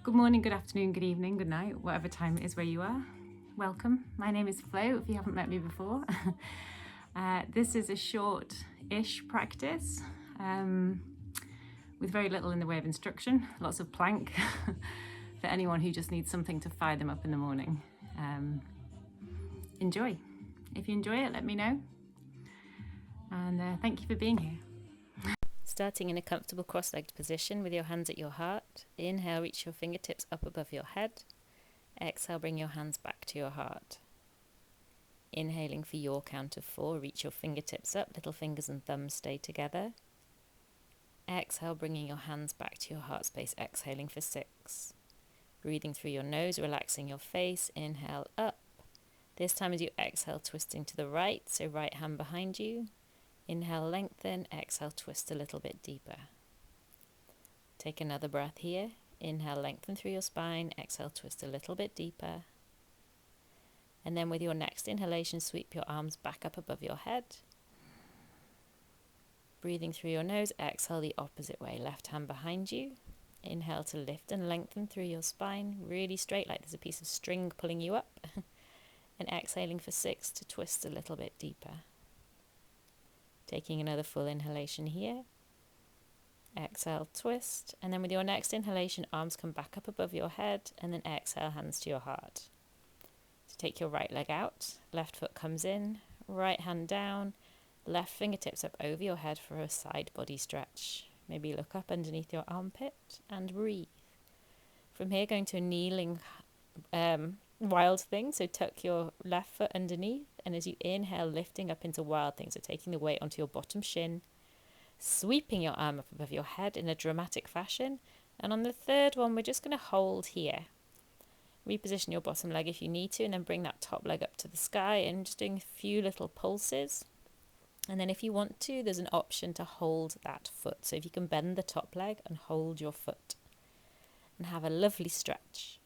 Good morning, good afternoon, good evening, good night, whatever time it is where you are. Welcome. My name is Flo, if you haven't met me before. This is a short-ish practice with very little in the way of instruction, lots of plank for anyone who just needs something to fire them up in the morning. Enjoy. If you enjoy it, let me know. And thank you for being here. Starting in a comfortable cross-legged position with your hands at your heart. Inhale, reach your fingertips up above your head. Exhale, bring your hands back to your heart. Inhaling for your count of 4, reach your fingertips up, little fingers and thumbs stay together. Exhale, bringing your hands back to your heart space, exhaling for 6. Breathing through your nose, relaxing your face. Inhale up. This time as you exhale, twisting to the right, so right hand behind you. Inhale, lengthen. Exhale, twist a little bit deeper. Take another breath here. Inhale, lengthen through your spine. Exhale, twist a little bit deeper. And then with your next inhalation, sweep your arms back up above your head. Breathing through your nose, exhale the opposite way. Left hand behind you. Inhale to lift and lengthen through your spine, really straight like there's a piece of string pulling you up. And exhaling for 6 to twist a little bit deeper. Taking another full inhalation here. Exhale, twist. And then with your next inhalation, arms come back up above your head. And then exhale, hands to your heart. So take your right leg out. Left foot comes in. Right hand down. Left fingertips up over your head for a side body stretch. Maybe look up underneath your armpit and breathe. From here, going to a kneeling wild thing. So tuck your left foot underneath, and as you inhale, lifting up into wild thing. So taking the weight onto your bottom shin, sweeping your arm up above your head in a dramatic fashion. And on the third one, we're just going to hold here. Reposition your bottom leg if you need to, and then bring that top leg up to the sky and just doing a few little pulses. And then if you want to, there's an option to hold that foot. So if you can bend the top leg and hold your foot and have a lovely stretch.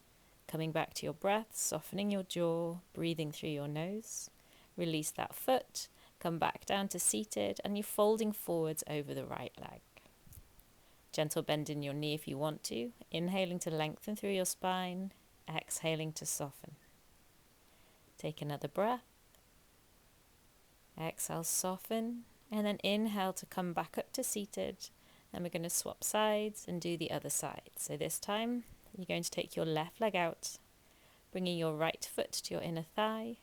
Coming back to your breath, softening your jaw, breathing through your nose. Release that foot, come back down to seated, and you're folding forwards over the right leg. Gentle bend in your knee if you want to. Inhaling to lengthen through your spine, exhaling to soften. Take another breath. Exhale, soften, and then inhale to come back up to seated. And we're going to swap sides and do the other side. So this time, you're going to take your left leg out, bringing your right foot to your inner thigh.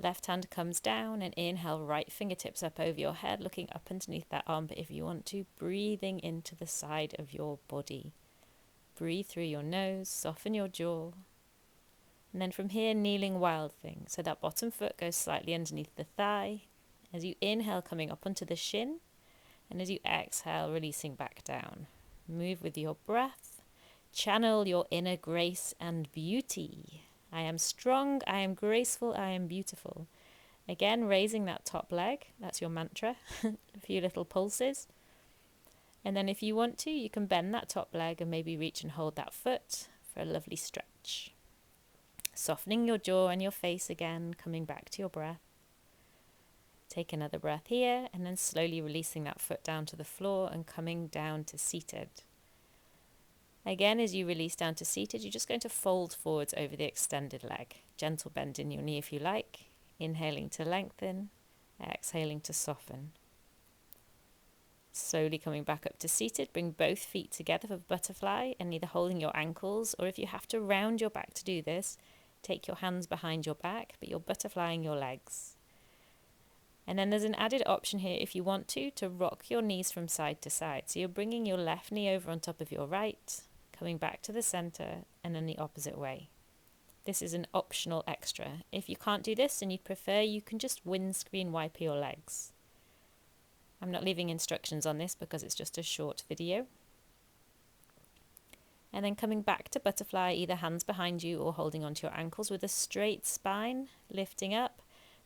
Left hand comes down and inhale, right fingertips up over your head, looking up underneath that armpit if you want to, breathing into the side of your body. Breathe through your nose, soften your jaw. And then from here, kneeling wild thing. So that bottom foot goes slightly underneath the thigh. As you inhale, coming up onto the shin. And as you exhale, releasing back down. Move with your breath. Channel your inner grace and beauty. I am strong, I am graceful, I am beautiful. Again, raising that top leg. That's your mantra. A few little pulses. And then if you want to, you can bend that top leg and maybe reach and hold that foot for a lovely stretch. Softening your jaw and your face again, coming back to your breath. Take another breath here, and then slowly releasing that foot down to the floor and coming down to seated. Again, as you release down to seated, you're just going to fold forwards over the extended leg. Gentle bend in your knee if you like. Inhaling to lengthen, exhaling to soften. Slowly coming back up to seated, bring both feet together for butterfly and either holding your ankles, or if you have to round your back to do this, take your hands behind your back, but you're butterflying your legs. And then there's an added option here if you want to rock your knees from side to side. So you're bringing your left knee over on top of your right, coming back to the center, and then the opposite way. This is an optional extra. If you can't do this and you prefer, you can just windscreen wipe your legs. I'm not leaving instructions on this because it's just a short video. And then coming back to butterfly, either hands behind you or holding onto your ankles with a straight spine, lifting up.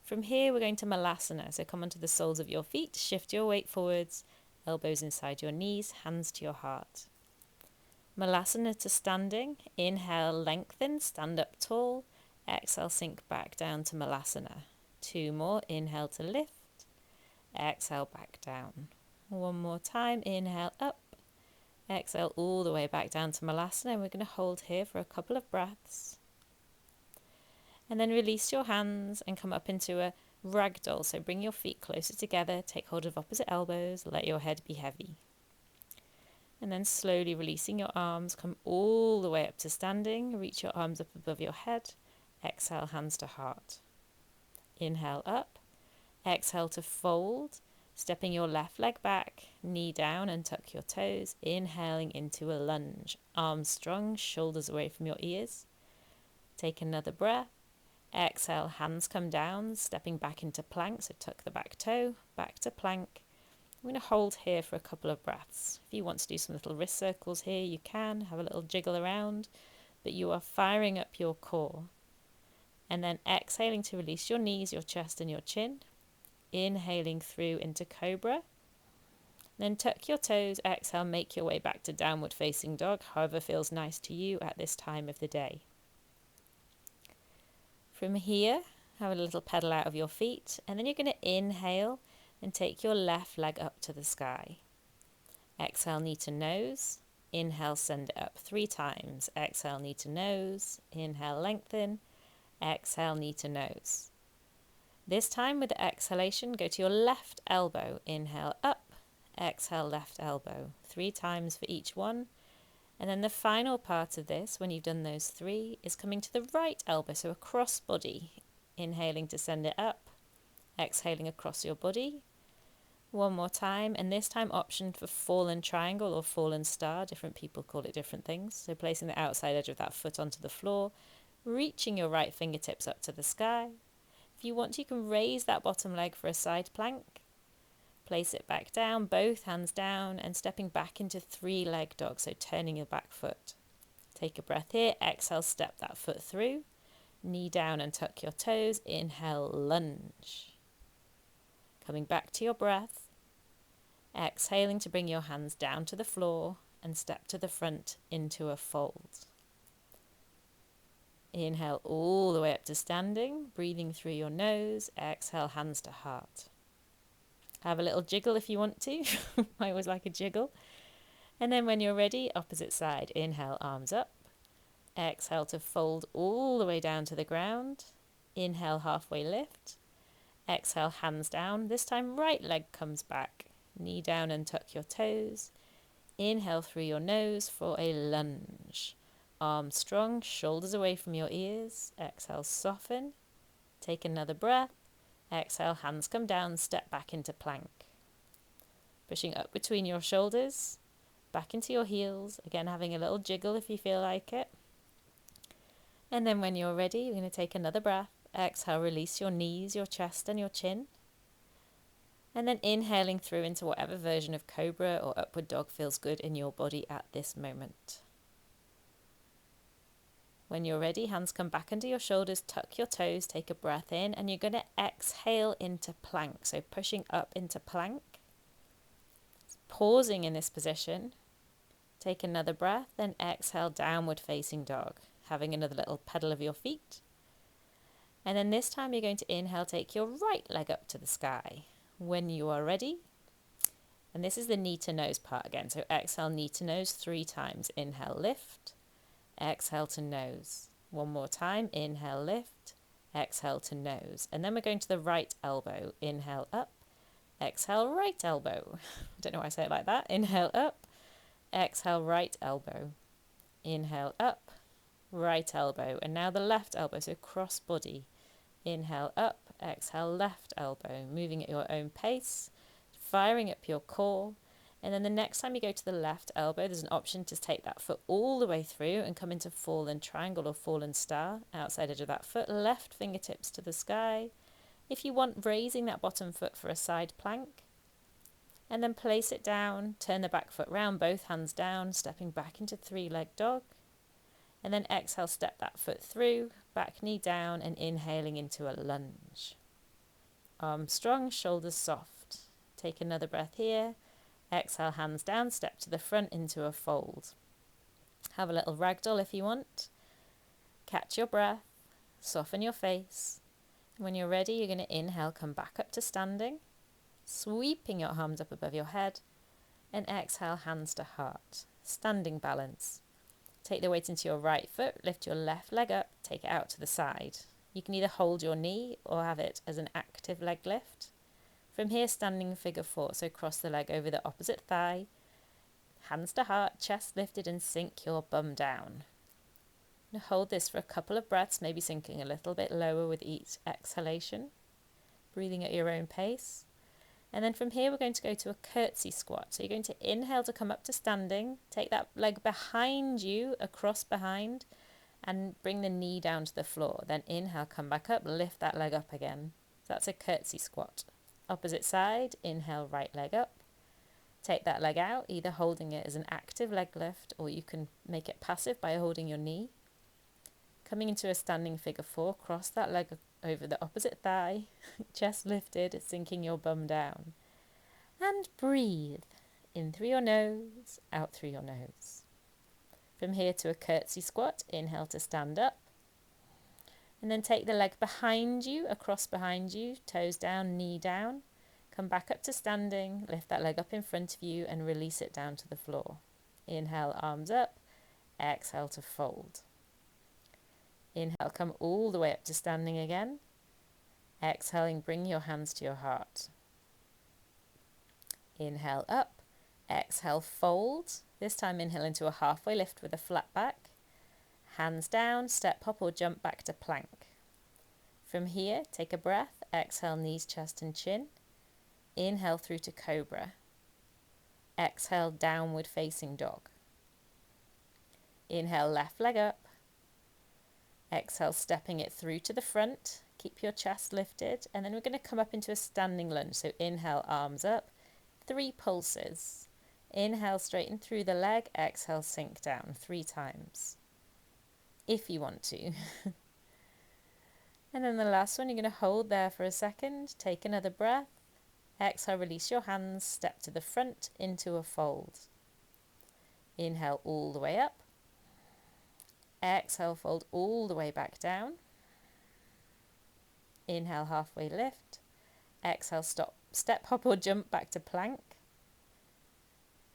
From here, we're going to Malasana. So come onto the soles of your feet, shift your weight forwards, elbows inside your knees, hands to your heart. Malasana to standing. Inhale, lengthen, stand up tall. Exhale, sink back down to Malasana. 2 more. Inhale to lift. Exhale, back down. 1 more time. Inhale, up. Exhale all the way back down to Malasana, and we're going to hold here for a couple of breaths. And then release your hands and come up into a ragdoll. So bring your feet closer together, take hold of opposite elbows, let your head be heavy. And then slowly releasing your arms, come all the way up to standing, reach your arms up above your head. Exhale, hands to heart. Inhale up, exhale to fold, stepping your left leg back, knee down and tuck your toes, inhaling into a lunge. Arms strong, shoulders away from your ears. Take another breath. Exhale, hands come down, stepping back into plank, so tuck the back toe, back to plank. I'm going to hold here for a couple of breaths. If you want to do some little wrist circles here, you can. Have a little jiggle around, but you are firing up your core. And then exhaling to release your knees, your chest and your chin. Inhaling through into Cobra. Then tuck your toes, exhale, make your way back to downward facing dog, however feels nice to you at this time of the day. From here, have a little pedal out of your feet, and then you're going to inhale and take your left leg up to the sky. Exhale, knee to nose. Inhale, send it up 3 times. Exhale, knee to nose. Inhale, lengthen. Exhale, knee to nose. This time with the exhalation, go to your left elbow. Inhale, up. Exhale, left elbow. 3 times for each one. And then the final part of this, when you've done those 3, is coming to the right elbow, so across body. Inhaling to send it up. Exhaling across your body. One more time, and this time option for fallen triangle or fallen star. Different people call it different things. So placing the outside edge of that foot onto the floor, reaching your right fingertips up to the sky. If you want to, you can raise that bottom leg for a side plank. Place it back down, both hands down, and stepping back into 3-leg dog, so turning your back foot. Take a breath here, exhale, step that foot through. Knee down and tuck your toes. Inhale, lunge. Coming back to your breath. Exhaling to bring your hands down to the floor and step to the front into a fold. Inhale all the way up to standing, breathing through your nose. Exhale, hands to heart. Have a little jiggle if you want to. I always like a jiggle. And then when you're ready, opposite side. Inhale, arms up. Exhale to fold all the way down to the ground. Inhale, halfway lift. Exhale, hands down. This time, right leg comes back. Knee down and tuck your toes. Inhale through your nose for a lunge. Arms strong, shoulders away from your ears. Exhale, soften. Take another breath. Exhale, hands come down, step back into plank. Pushing up between your shoulders, back into your heels. Again, having a little jiggle if you feel like it. And then when you're ready, you're going to take another breath. Exhale, release your knees, your chest and your chin. And then inhaling through into whatever version of Cobra or Upward Dog feels good in your body at this moment. When you're ready, hands come back under your shoulders, tuck your toes, take a breath in, and you're going to exhale into plank. So pushing up into plank. Pausing in this position. Take another breath, then exhale, downward facing dog. Having another little pedal of your feet. And then this time you're going to inhale, take your right leg up to the sky. When you are ready, and this is the knee to nose part again, so exhale, knee to nose 3 times. Inhale, lift. Exhale to nose. One more time. Inhale, lift. Exhale to nose. And then we're going to the right elbow. Inhale, up. Exhale, right elbow. I don't know why I say it like that. Inhale, up. Exhale, right elbow. Inhale, up. Right elbow. And now the left elbow, so cross body. Inhale, up. Exhale, left elbow. Moving at your own pace. Firing up your core. And then the next time you go to the left elbow, there's an option to take that foot all the way through and come into fallen triangle or fallen star, outside edge of that foot, left fingertips to the sky. If you want, raising that bottom foot for a side plank. And then place it down, turn the back foot round, both hands down, stepping back into 3-leg dog. And then exhale, step that foot through, back knee down, and inhaling into a lunge. Arms strong, shoulders soft. Take another breath here. Exhale, hands down, step to the front into a fold. Have a little ragdoll if you want. Catch your breath, soften your face. When you're ready, you're going to inhale, come back up to standing, sweeping your arms up above your head, and exhale, hands to heart. standing balance. Take the weight into your right foot, lift your left leg up, take it out to the side. You can either hold your knee or have it as an active leg lift. From here, standing figure 4, so cross the leg over the opposite thigh, hands to heart, chest lifted, and sink your bum down. Now hold this for a couple of breaths, maybe sinking a little bit lower with each exhalation, breathing at your own pace. And then from here, we're going to go to a curtsy squat. So you're going to inhale to come up to standing, take that leg behind you, across behind, and bring the knee down to the floor. Then inhale, come back up, lift that leg up again. So that's a curtsy squat. Opposite side, inhale, right leg up. Take that leg out, either holding it as an active leg lift, or you can make it passive by holding your knee. Coming into a standing figure 4, cross that leg over the opposite thigh, chest lifted, sinking your bum down. And breathe, in through your nose, out through your nose. From here to a curtsy squat, inhale to stand up. And then take the leg behind you, across behind you, toes down, knee down. Come back up to standing, lift that leg up in front of you and release it down to the floor. Inhale, arms up, exhale to fold. Inhale, come all the way up to standing again. Exhaling, bring your hands to your heart. Inhale up, exhale, fold. This time inhale into a halfway lift with a flat back. Hands down, step, hop or jump back to plank. From here, take a breath, exhale, knees, chest and chin. Inhale through to cobra. Exhale, downward facing dog. Inhale, left leg up. Exhale, stepping it through to the front. Keep your chest lifted. And then we're going to come up into a standing lunge. So inhale, arms up. 3 pulses. Inhale, straighten through the leg. Exhale, sink down 3 times, if you want to. And then the last one, you're going to hold there for a second. Take another breath. Exhale, release your hands. Step to the front into a fold. Inhale all the way up. Exhale, fold all the way back down. Inhale, halfway lift. Exhale, stop, step, hop or jump back to plank.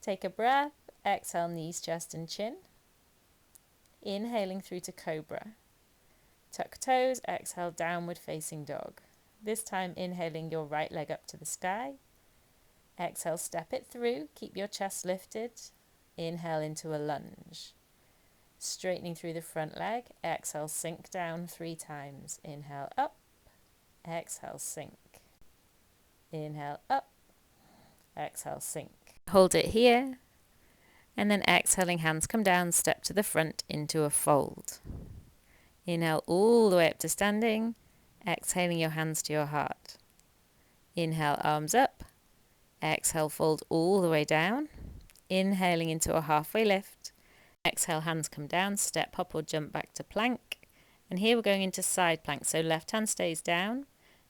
Take a breath. Exhale, knees, chest and chin. Inhaling through to cobra. Tuck toes, exhale, downward facing dog. This time inhaling your right leg up to the sky. Exhale, step it through, keep your chest lifted. Inhale into a lunge. Straightening through the front leg, exhale, sink down 3 times. Inhale up, exhale, sink. Inhale up, exhale, sink. Hold it here, and then exhaling, hands come down, step to the front into a fold. Inhale all the way up to standing, exhaling your hands to your heart. Inhale, arms up, exhale, fold all the way down. Inhaling into a halfway lift. Exhale, hands come down, step, hop or jump back to plank. And here we're going into side plank. So left hand stays down,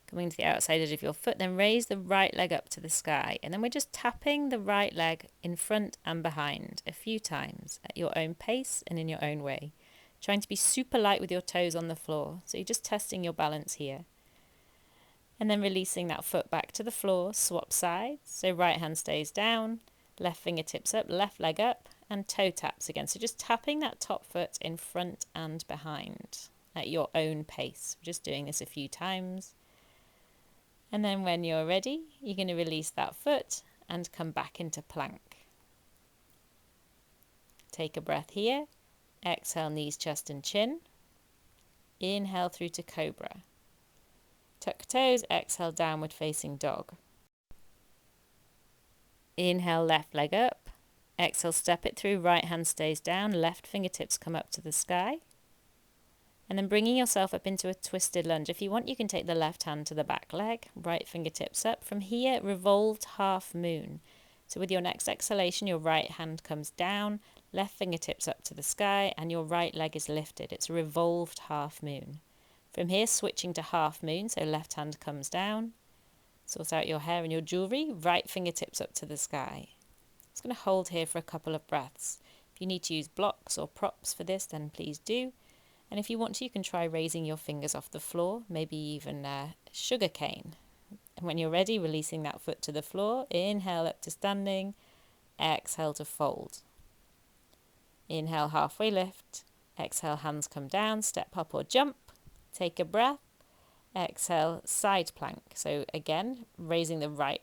coming to the outside edge of your foot, then raise the right leg up to the sky. And then we're just tapping the right leg in front and behind a few times at your own pace and in your own way. Trying to be super light with your toes on the floor. So you're just testing your balance here. And then releasing that foot back to the floor, swap sides. So right hand stays down, left fingertips up, left leg up, and toe taps again. So just tapping that top foot in front and behind at your own pace. We're just doing this a few times. And then when you're ready, you're going to release that foot and come back into plank. Take a breath here. Exhale, knees, chest and chin. Inhale through to cobra. Tuck toes, exhale, downward facing dog. Inhale, left leg up. Exhale, step it through, right hand stays down, left fingertips come up to the sky. And then bringing yourself up into a twisted lunge. If you want, you can take the left hand to the back leg, right fingertips up. From here, revolved half moon. So with your next exhalation, your right hand comes down, left fingertips up to the sky, and your right leg is lifted. It's a revolved half moon. From here, switching to half moon, so left hand comes down. Sort out your hair and your jewellery, right fingertips up to the sky. It's going to hold here for a couple of breaths. If you need to use blocks or props for this, then please do. And if you want to, you can try raising your fingers off the floor, maybe even sugar cane. And when you're ready, releasing that foot to the floor. Inhale up to standing. Exhale to fold. Inhale, halfway lift. Exhale, hands come down, step, hop or jump. Take a breath. Exhale, side plank. So again, raising the right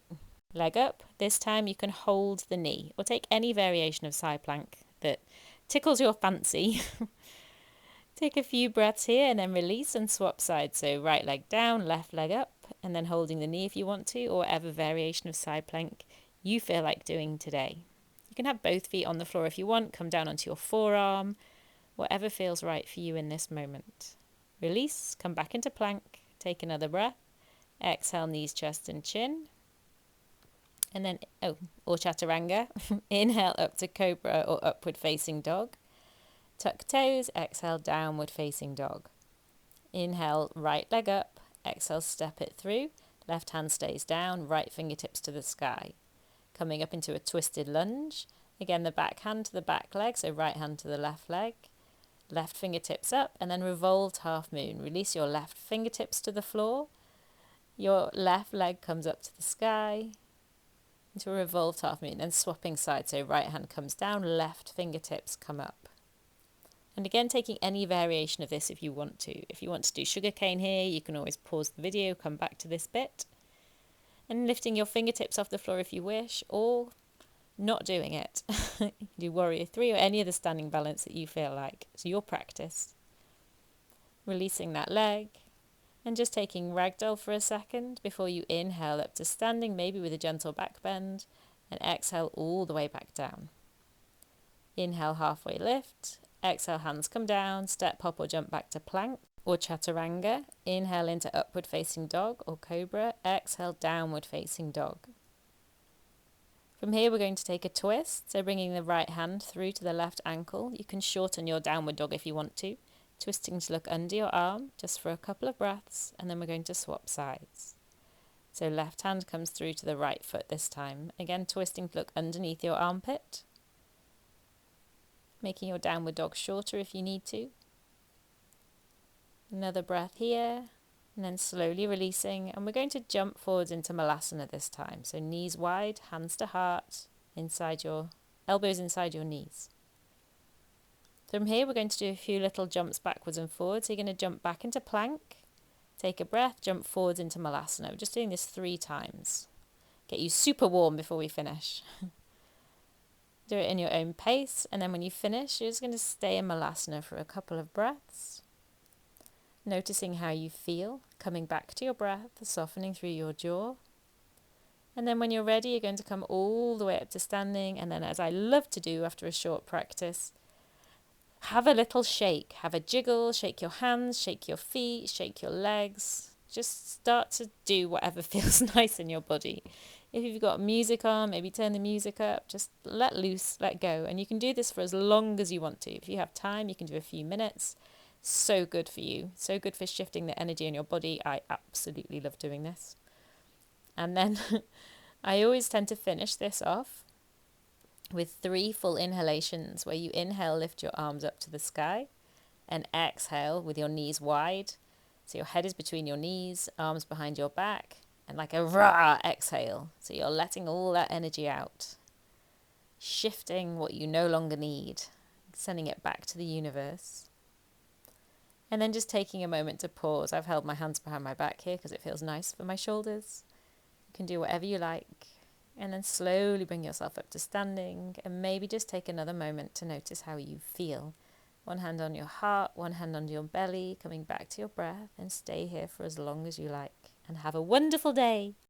leg up. This time you can hold the knee or take any variation of side plank that tickles your fancy. Take a few breaths here and then release and swap sides. So right leg down, left leg up, and then holding the knee if you want to, or whatever variation of side plank you feel like doing today. You can have both feet on the floor if you want, come down onto your forearm, whatever feels right for you in this moment. Release, come back into plank, take another breath. Exhale, knees, chest and chin. And then, or chaturanga. Inhale up to cobra or upward facing dog. Tuck toes, exhale, downward facing dog. Inhale, right leg up. Exhale, step it through. Left hand stays down, right fingertips to the sky. Coming up into a twisted lunge. Again, the back hand to the back leg, so right hand to the left leg. Left fingertips up, and then revolved half moon. Release your left fingertips to the floor. Your left leg comes up to the sky. Into a revolved half moon, then swapping sides, so right hand comes down, left fingertips come up. And again, taking any variation of this if you want to. If you want to do sugar cane here, you can always pause the video, come back to this bit. And lifting your fingertips off the floor if you wish, or not doing it. Do warrior 3 or any other standing balance that you feel like. So your practice. Releasing that leg. And just taking ragdoll for a second before you inhale up to standing, maybe with a gentle back bend. And exhale all the way back down. Inhale, halfway lift. Exhale, hands come down, step, hop or jump back to plank or chaturanga. Inhale into upward facing dog or cobra. Exhale, downward facing dog. From here, we're going to take a twist. So bringing the right hand through to the left ankle. You can shorten your downward dog if you want to. Twisting to look under your arm just for a couple of breaths. And then we're going to swap sides. So left hand comes through to the right foot this time. Again, twisting to look underneath your armpit. Making your downward dog shorter if you need to. Another breath here, and then slowly releasing. And we're going to jump forwards into Malasana this time. So knees wide, hands to heart, inside your elbows inside your knees. From here, we're going to do a few little jumps backwards and forwards. So you're going to jump back into plank, take a breath, jump forwards into Malasana. We're just doing this 3 times. Get you super warm before we finish. Do it in your own pace, and then when you finish, you're just going to stay in Malasana for a couple of breaths. Noticing how you feel, coming back to your breath, softening through your jaw. And then when you're ready, you're going to come all the way up to standing, and then as I love to do after a short practice, have a little shake, have a jiggle, shake your hands, shake your feet, shake your legs. Just start to do whatever feels nice in your body. If you've got music on, maybe turn the music up, just let loose, let go. And you can do this for as long as you want to. If you have time, you can do a few minutes. So good for you. So good for shifting the energy in your body. I absolutely love doing this. And then I always tend to finish this off with 3 full inhalations where you inhale, lift your arms up to the sky, and exhale with your knees wide. So your head is between your knees, arms behind your back. And like a rah exhale. So you're letting all that energy out. Shifting what you no longer need. Sending it back to the universe. And then just taking a moment to pause. I've held my hands behind my back here because it feels nice for my shoulders. You can do whatever you like. And then slowly bring yourself up to standing. And maybe just take another moment to notice how you feel. One hand on your heart, one hand on your belly. Coming back to your breath. And stay here for as long as you like. And have a wonderful day.